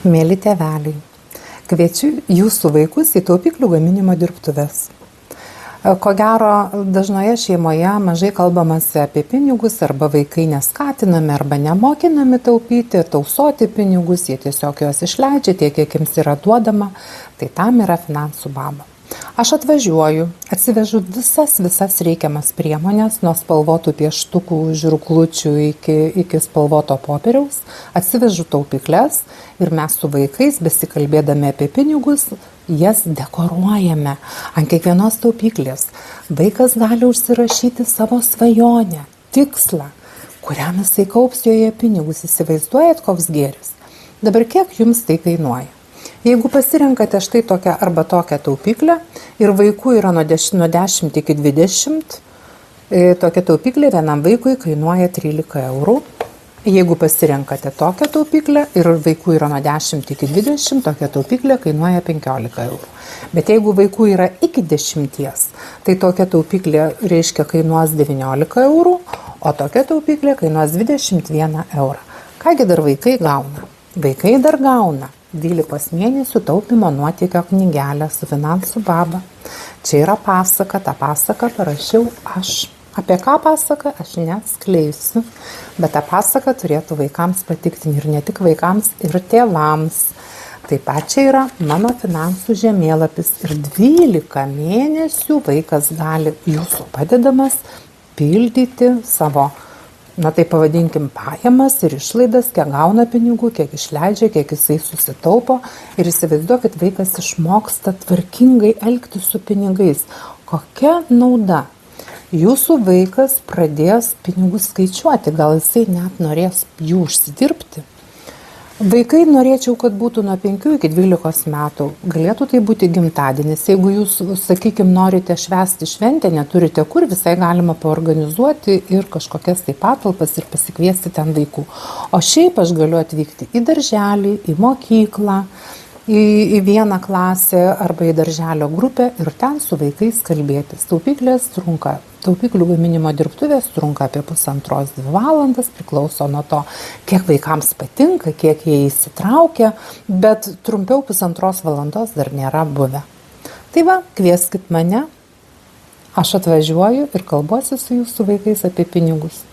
Mėly tėveliai, kviečiu jūsų vaikus į taupiklių gaminimo dirbtuves. Ko gero, dažnoje šeimoje mažai kalbamasi apie pinigus, arba vaikai neskatinami arba nemokinami taupyti, tausoti pinigus, jie tiesiog juos išleidžia tiek, kiek jiems yra duodama, tai tam yra finansų baba. Aš atvažiuoju, atsivežu visas reikiamas priemonės, nuo spalvotų pieštukų, žirklučių iki spalvoto popieriaus, atsivežu taupikles ir mes su vaikais, besikalbėdami apie pinigus, jas dekoruojame ant kiekvienos taupyklės. Vaikas gali užsirašyti savo svajonę, tikslą, kuriam jisai kaups joje pinigus. Įsivaizduojat, koks gėris? Dabar kiek jums tai kainuoja? Jeigu pasirenkate štai tokią arba tokią taupyklę ir vaikų yra nuo 10 iki 20, tokia taupyklė vienam vaikui kainuoja 13 eurų. Jeigu pasirenkate tokią taupyklę ir vaikų yra nuo 10 iki 20, tokia taupyklė kainuoja 15 eurų. Bet jeigu vaikų yra iki 10, tai tokia taupyklė reiškia kainuos 19 eurų, o tokia taupyklė kainuos 21 eurą. Kągi dar vaikai gauna? Vaikai dar gauna 12 mėnesių taupimo nuotykio knygelę su finansų baba. Čia yra pasaka, tą pasaką parašiau aš. Apie ką pasaka, aš neatskleisiu, bet tą pasaką turėtų vaikams patikti ir ne tik vaikams, ir tėvams. Taip pat čia yra mano finansų žemėlapis ir 12 mėnesių vaikas gali jūsų padedamas pildyti savo, tai pavadinkim, pajamas ir išlaidas, kiek gauna pinigų, kiek išleidžia, kiek jisai susitaupo. Ir įsivaizduokit, vaikas išmoksta tvarkingai elgtis su pinigais. Kokia nauda? Jūsų vaikas pradės pinigus skaičiuoti, gal jisai net norės jų užsidirbti. Vaikai norėčiau, kad būtų nuo 5 iki 12 metų. Galėtų tai būti gimtadienis. Jeigu jūs, sakykime, norite švęsti šventę, neturite kur, visai galima paorganizuoti ir kažkokias tai patalpas ir pasikviesti ten vaikų. O šiaip aš galiu atvykti į darželį, į mokyklą, į vieną klasę arba į darželio grupę ir ten su vaikais kalbėtis. Taupiklių gaminimo dirbtuvės trunka apie 1,5–2 valandas, priklauso nuo to, kiek vaikams patinka, kiek jie įsitraukia, bet trumpiau 1,5 valandos dar nėra buvę. Tai va, kvieskit mane, aš atvažiuoju ir kalbuosi su jūsų vaikais apie pinigus.